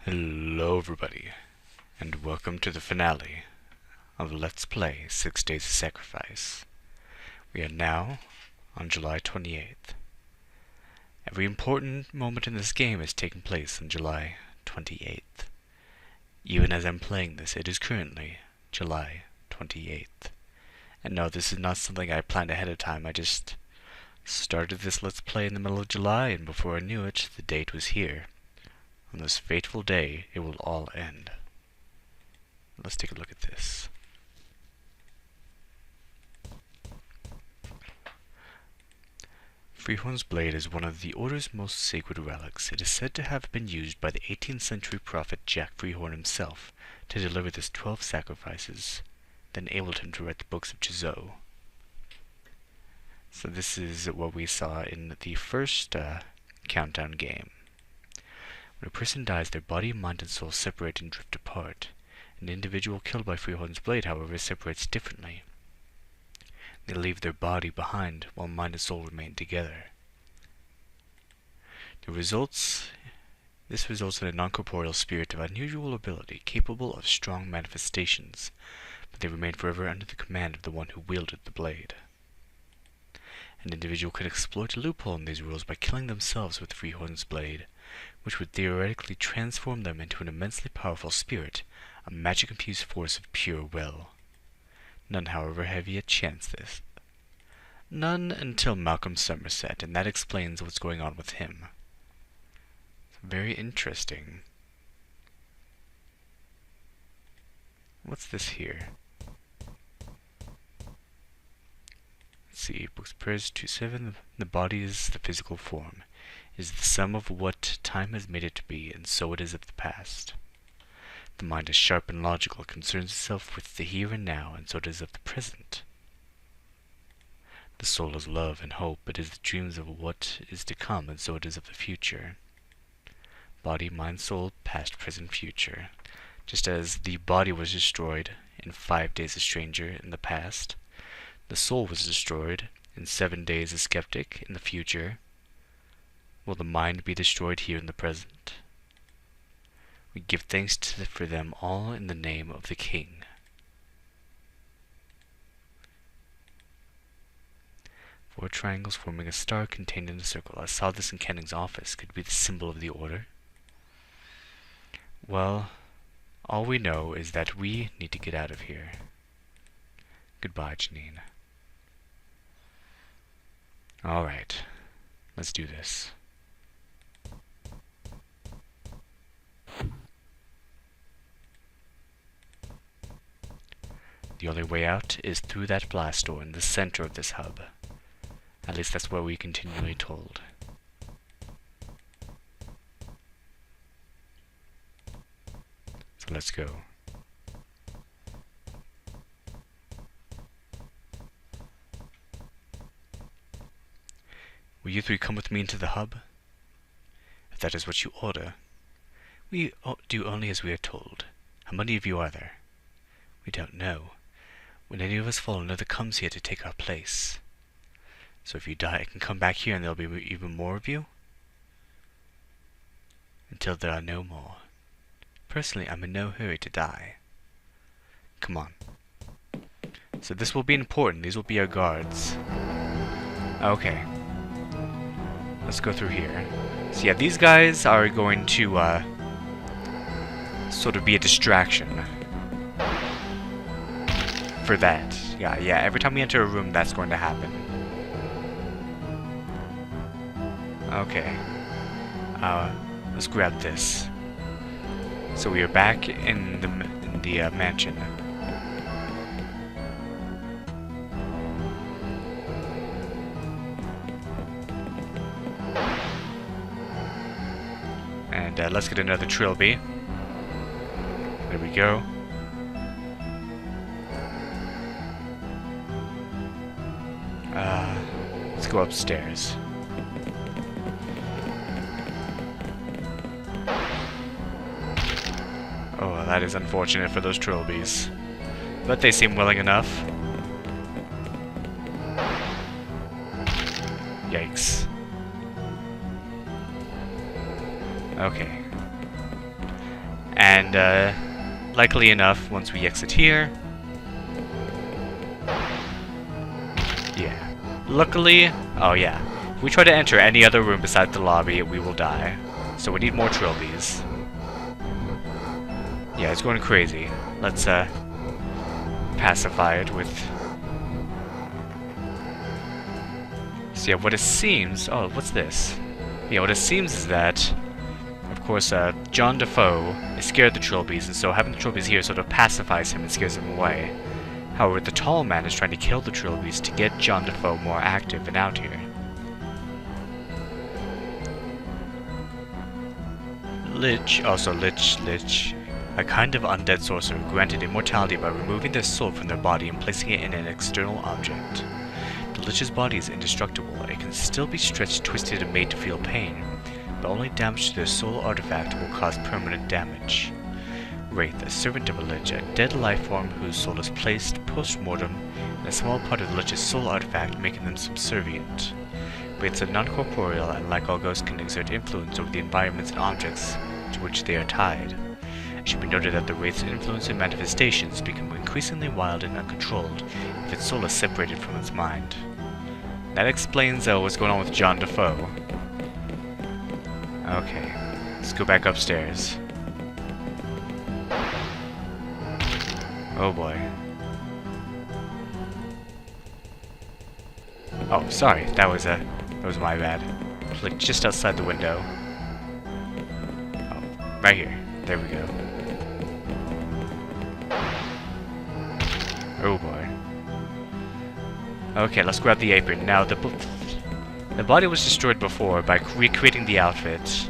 Hello everybody, and welcome to the finale of Let's Play 6 Days of Sacrifice. We are now on July 28th. Every important moment in this game is taking place on July 28th. Even as I'm playing this, it is currently July 28th. And no, this is not something I planned ahead of time. I just started this Let's Play in the middle of July, and before I knew it, the date was here. On this fateful day, it will all end. Let's take a look at this. Freehorn's blade is one of the Order's most sacred relics. It is said to have been used by the 18th century prophet Jack Freehorn himself to deliver the 12 sacrifices that enabled him to write the books of Jizo. So this is what we saw in the first Countdown game. When a person dies, their body, mind, and soul separate and drift apart. An individual killed by Freehorn's blade, however, separates differently. They leave their body behind, while mind and soul remain together. This results in a non-corporeal spirit of unusual ability, capable of strong manifestations, but they remain forever under the command of the one who wielded the blade. An individual can exploit a loophole in these rules by killing themselves with Freehorn's blade, which would theoretically transform them into an immensely powerful spirit, a magic-infused force of pure will. None, however, have yet chanced this. None until Malcolm Somerset, and that explains what's going on with him. Very interesting. What's this here? Let's see, Books of Prayers 2:7, the body is the physical form. It is the sum of what time has made it to be, and so it is of the past. The mind is sharp and logical, concerns itself with the here and now, and so it is of the present. The soul is love and hope, it is the dreams of what is to come, and so it is of the future. Body, mind, soul, past, present, future. Just as the body was destroyed in 5 days a stranger in the past, the soul was destroyed in 7 days a skeptic in the future. Will the mind be destroyed here in the present? We give thanks for them all in the name of the King. Four triangles forming a star contained in a circle. I saw this in Canning's office. Could it be the symbol of the Order? Well, all we know is that we need to get out of here. Goodbye, Janine. Alright, let's do this. The only way out is through that blast door in the center of this hub. At least that's what we're continually told. So let's go. Will you three come with me into the hub? If that is what you order. We do only as we are told. How many of you are there? We don't know. When any of us fall, another comes here to take our place. So if you die, I can come back here and there'll be even more of you? Until there are no more. Personally, I'm in no hurry to die. Come on. So this will be important. These will be our guards. Okay. Let's go through here. So yeah, these guys are going to sort of be a distraction for that. Yeah, every time we enter a room, that's going to happen. Okay. Let's grab this. So we are back in the mansion. And let's get another trilby. There we go. Let's go upstairs. Oh, that is unfortunate for those trilbies. But they seem willing enough. Yikes. Okay. And likely enough, once we exit here, yeah. Luckily, oh yeah, if we try to enter any other room besides the lobby, we will die. So we need more trilbies. Yeah, it's going crazy. Let's pacify it with... So yeah, what it seems... Oh, what's this? Yeah, what it seems is that, of course, John Defoe is scared of the trilbies, and so having the trilbies here sort of pacifies him and scares him away. However, the tall man is trying to kill the trilbies to get John Defoe more active and out here. Lich, a kind of undead sorcerer granted immortality by removing their soul from their body and placing it in an external object. The Lich's body is indestructible. It can still be stretched, twisted, and made to feel pain, but only damage to their soul artifact will cause permanent damage. Wraith, a servant of a Lich, a dead life form whose soul is placed post-mortem in a small part of the Lich's soul artifact, making them subservient. Wraiths are non-corporeal and, like all ghosts, can exert influence over the environments and objects to which they are tied. It should be noted that the Wraith's influence and manifestations become increasingly wild and uncontrolled if its soul is separated from its mind. That explains what's going on with John Defoe. Okay, let's go back upstairs. Oh boy. Oh, sorry, that was my bad. Like just outside the window. Oh, right here. There we go. Oh boy. Okay, let's grab the apron. Now, the body was destroyed before by recreating the outfit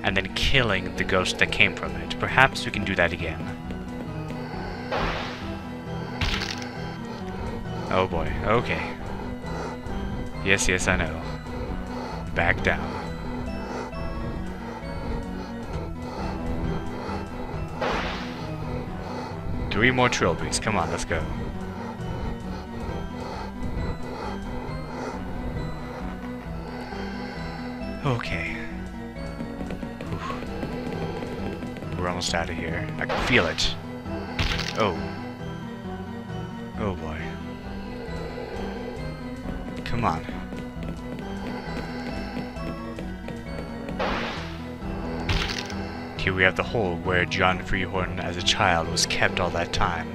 and then killing the ghost that came from it. Perhaps we can do that again. Oh boy, okay. Yes, I know. Back down. Three more trilbies. Come on, let's go. Okay. Whew. We're almost out of here. I can feel it. Oh. Oh boy. Come on. Here we have the hole where John Freehorn as a child was kept all that time.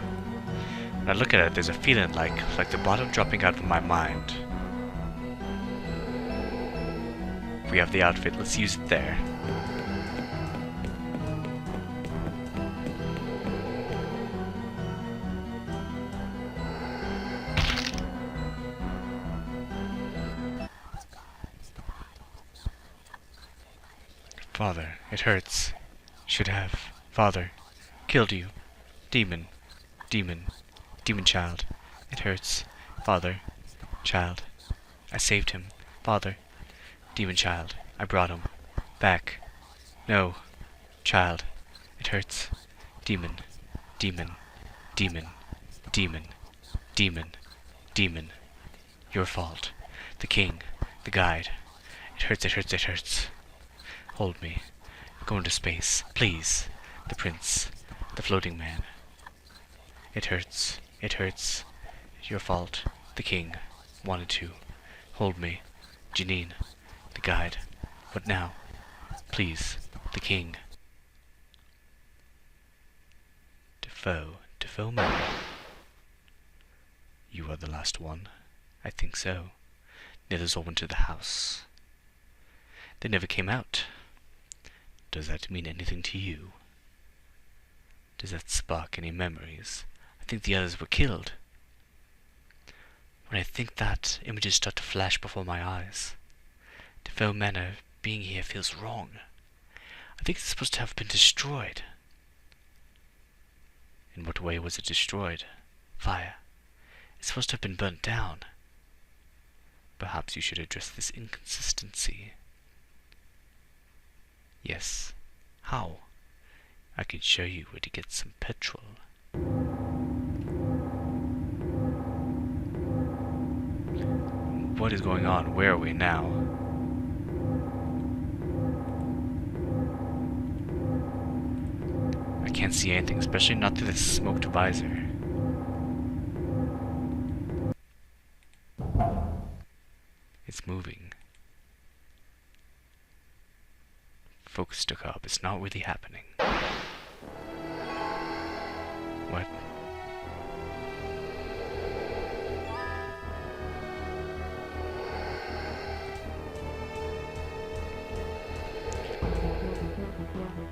When I look at it, there's a feeling like the bottom dropping out of my mind. We have the outfit, let's use it there. Father, it hurts. Should have. Father, killed you. Demon. Demon. Demon child. It hurts. Father. Child. I saved him. Father. Demon child. I brought him. Back. No. Child. It hurts. Demon. Demon. Demon. Demon. Demon. Demon. Your fault. The king. The guide. It hurts, it hurts, it hurts. Hold me. Go into space. Please. The prince. The floating man. It hurts. It hurts. Your fault. The king. Wanted to. Hold me. Janine. The guide. What now? Please. The king. Defoe. Defoe man. You are the last one. I think so. The others all went to the house. They never came out. Does that mean anything to you? Does that spark any memories? I think the others were killed. When I think that, images start to flash before my eyes. Defoe Manor being here feels wrong. I think it's supposed to have been destroyed. In what way was it destroyed? Fire. It's supposed to have been burnt down. Perhaps you should address this inconsistency. Yes. How? I can show you where to get some petrol. What is going on? Where are we now? I can't see anything, especially not through this smoked visor. It's moving. Focus, Dakab. It's not really happening. What?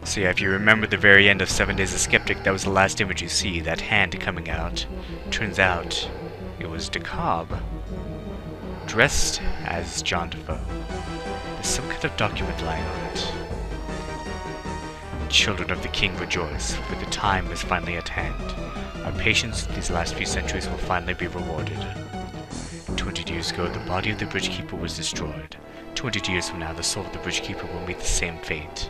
So yeah, if you remember the very end of 7 Days of Skeptic, that was the last image you see, that hand coming out. Turns out, it was Dakab, dressed as John Defoe. There's some kind of document lying on it. Children of the King rejoice, for the time is finally at hand. Our patience these last few centuries will finally be rewarded. 20 years ago, the body of the Bridgekeeper was destroyed. 22 years from now, the soul of the Bridgekeeper will meet the same fate.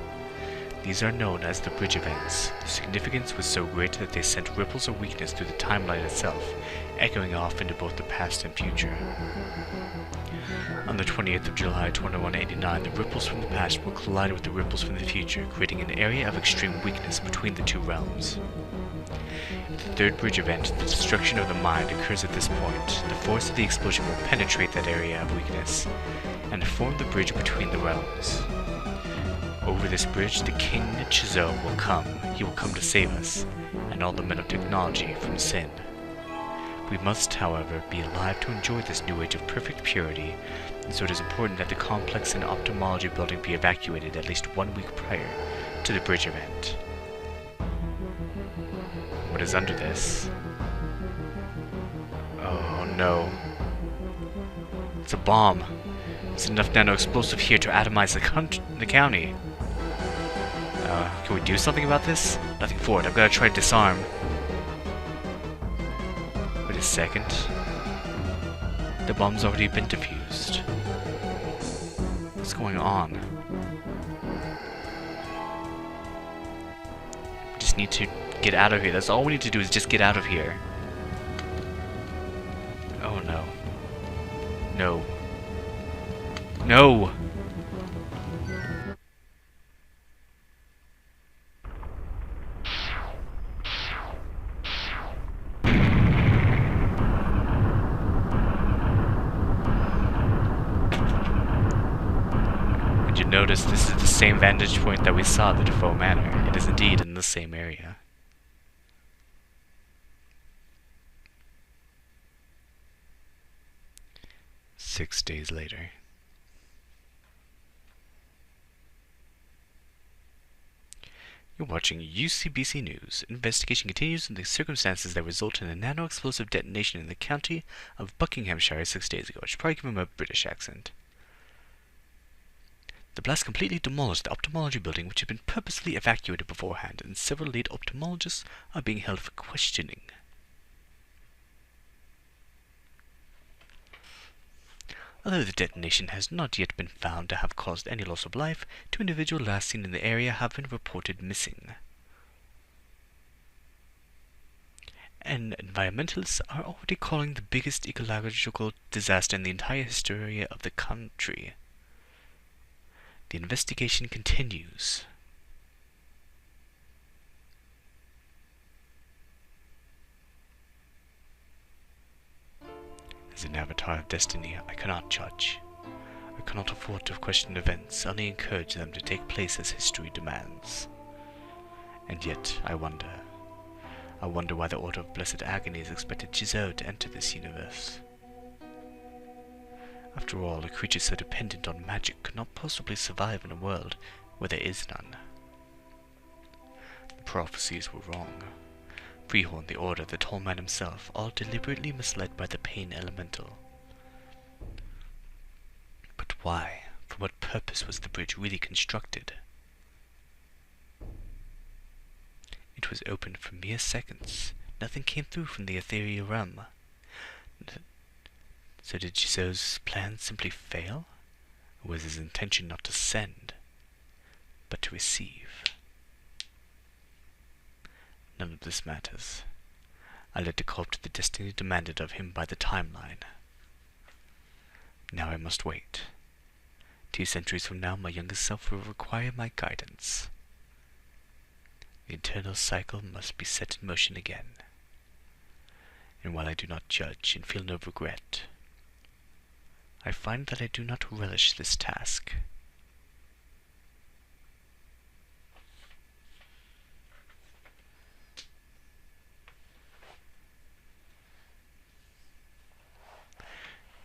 These are known as the Bridge Events. Their significance was so great that they sent ripples of weakness through the timeline itself, echoing off into both the past and future. On the 28th of July, 2189, the ripples from the past will collide with the ripples from the future, creating an area of extreme weakness between the two realms. The third bridge event, the destruction of the mind, occurs at this point. The force of the explosion will penetrate that area of weakness, and form the bridge between the realms. Over this bridge, the King Chizo will come. He will come to save us, and all the men of technology from sin. We must, however, be alive to enjoy this new age of perfect purity, and so it is important that the complex and ophthalmology building be evacuated at least 1 week prior to the bridge event. What is under this? Oh no. It's a bomb. There's enough nano-explosive here to atomize the county. Can we do something about this? Nothing for it. I've got to try to disarm. Wait a second. The bomb's already been defused. What's going on? We just need to get out of here. That's all we need to do is just get out of here. Oh no. No. No! Notice this is the same vantage point that we saw at the Defoe Manor. It is indeed in the same area. Six days later. You're watching UCBC News. Investigation continues in the circumstances that result in a nano-explosive detonation in the county of Buckinghamshire 6 days ago. I should probably give him a British accent. The blast completely demolished the ophthalmology building, which had been purposefully evacuated beforehand, and several lead ophthalmologists are being held for questioning. Although the detonation has not yet been found to have caused any loss of life, 2 individuals last seen in the area have been reported missing. And environmentalists are already calling the biggest ecological disaster in the entire history of the country. The investigation continues. As an avatar of destiny, I cannot judge. I cannot afford to question events, only encourage them to take place as history demands. And yet, I wonder why the Order of Blessed Agonies expected Chizo to enter this universe. After all, a creature so dependent on magic could not possibly survive in a world where there is none. The prophecies were wrong. Freehorn, the Order, the Tall Man himself, all deliberately misled by the Pain Elemental. But why? For what purpose was the bridge really constructed? It was opened for mere seconds. Nothing came through from the ethereal realm. So did Chizo's plan simply fail? Or was his intention not to send, but to receive? None of this matters. I led Dakab to the destiny demanded of him by the timeline. Now I must wait. 2 centuries from now, my younger self will require my guidance. The eternal cycle must be set in motion again. And while I do not judge and feel no regret, I find that I do not relish this task.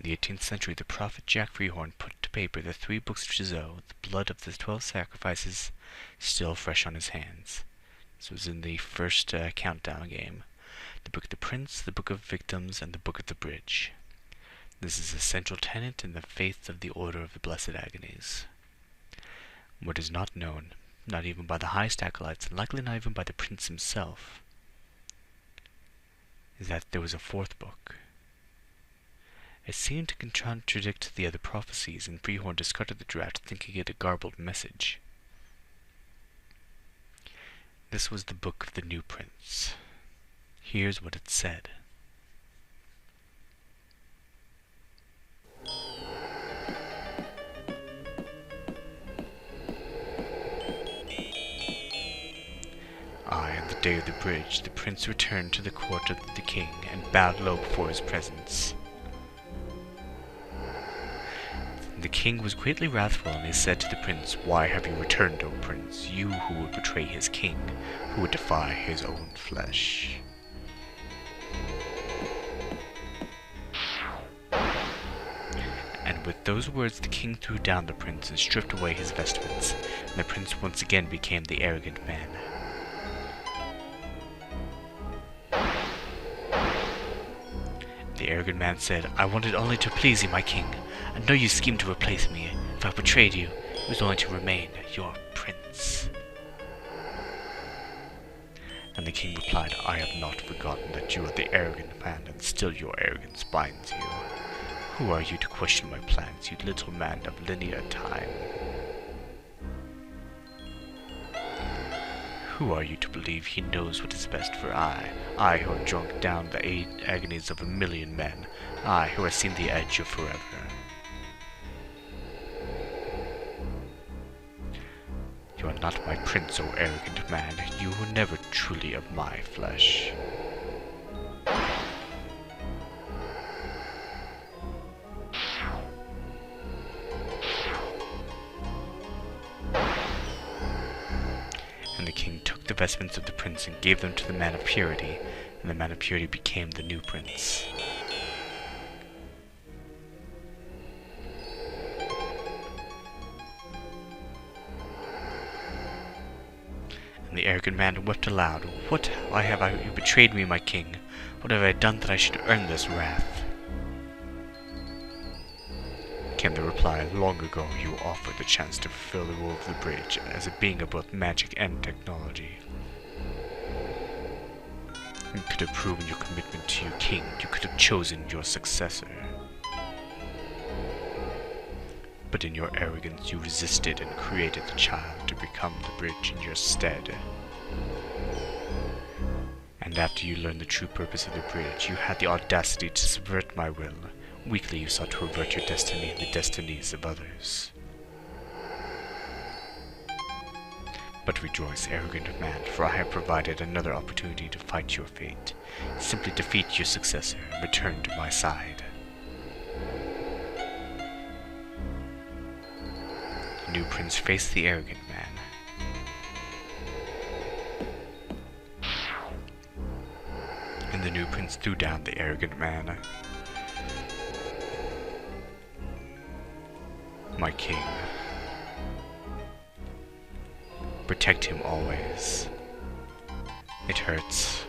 In the 18th century, the prophet Jack Freehorn put to paper the 3 books of Chizot, the blood of the 12 sacrifices still fresh on his hands. This was in the first countdown game. The Book of the Prince, the Book of Victims, and the Book of the Bridge. This is a central tenet in the faith of the Order of the Blessed Agonies. What is not known, not even by the highest acolytes, and likely not even by the prince himself, is that there was a 4th book. It seemed to contradict the other prophecies, and Freehorn discarded the draft, thinking it a garbled message. This was the Book of the New Prince. Here's what it said. On the day of the bridge, the prince returned to the court of the king and bowed low before his presence. The king was greatly wrathful, and he said to the prince, "Why have you returned, O prince, you who would betray his king, who would defy his own flesh?" And with those words the king threw down the prince and stripped away his vestments, and the prince once again became the arrogant man. The arrogant man said, "I wanted only to please you, my king. I know you schemed to replace me. If I betrayed you, it was only to remain your prince." And the king replied, "I have not forgotten that you are the arrogant man, and still your arrogance binds you. Who are you to question my plans, you little man of linear time? Who are you to believe he knows what is best for I who have drunk down the agonies of 1,000,000 men, I who have seen the edge of forever? You are not my prince, O arrogant man, you were never truly of my flesh." And the king took the vestments of the prince and gave them to the man of purity, and the man of purity became the new prince. And the arrogant man wept aloud, "Why have you betrayed me, my king? What have I done that I should earn this wrath?" Came the reply, "Long ago you offered the chance to fulfill the role of the bridge as a being of both magic and technology. You could have proven your commitment to your king. You could have chosen your successor. But in your arrogance you resisted and created the child to become the bridge in your stead. And after you learned the true purpose of the bridge, you had the audacity to subvert my will. Weakly you sought to avert your destiny and the destinies of others. But rejoice, arrogant man, for I have provided another opportunity to fight your fate. Simply defeat your successor and return to my side." The new prince faced the arrogant man. And the new prince threw down the arrogant man. "My king, protect him always. It hurts.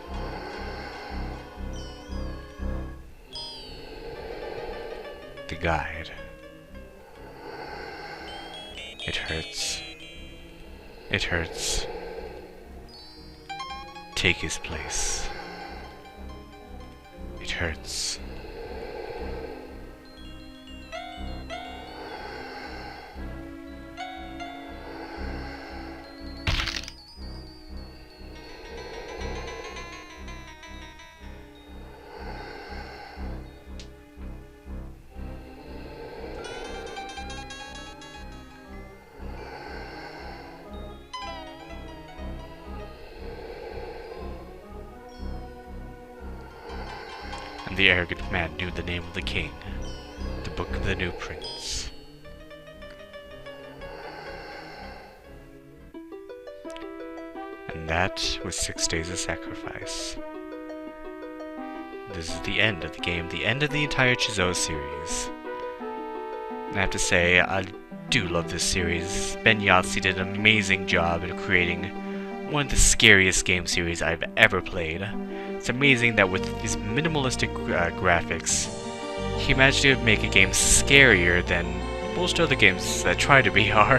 The guide. It hurts. It hurts. Take his place. It hurts." And the arrogant man knew the name of the king, the Book of the New Prince. And that was 6 Days of Sacrifice. This is the end of the game, the end of the entire Chizou series. And I have to say, I do love this series. Ben Yahtzee did an amazing job in creating one of the scariest game series I've ever played. It's amazing that with these minimalistic graphics, he managed to make a game scarier than most other games that try to be are.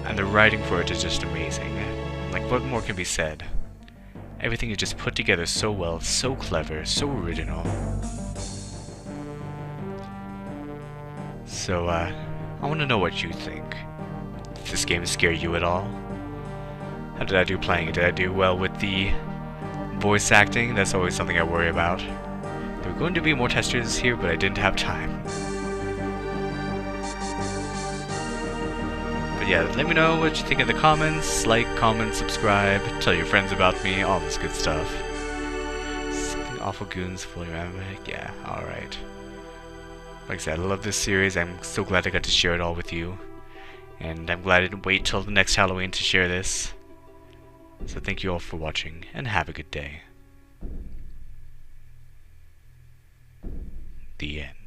And the writing for it is just amazing. Like, what more can be said? Everything is just put together so well, so clever, so original. So, I want to know what you think. Did this game scare you at all? How did I do playing it? Did I do well with the voice acting? That's always something I worry about. There were going to be more testers here, but I didn't have time. But yeah, let me know what you think in the comments. Like, comment, subscribe, tell your friends about me, all this good stuff. Something Awful Goons, fully random. Yeah, alright. Like I said, I love this series. I'm so glad I got to share it all with you. And I'm glad I didn't wait till the next Halloween to share this. So thank you all for watching, and have a good day. The end.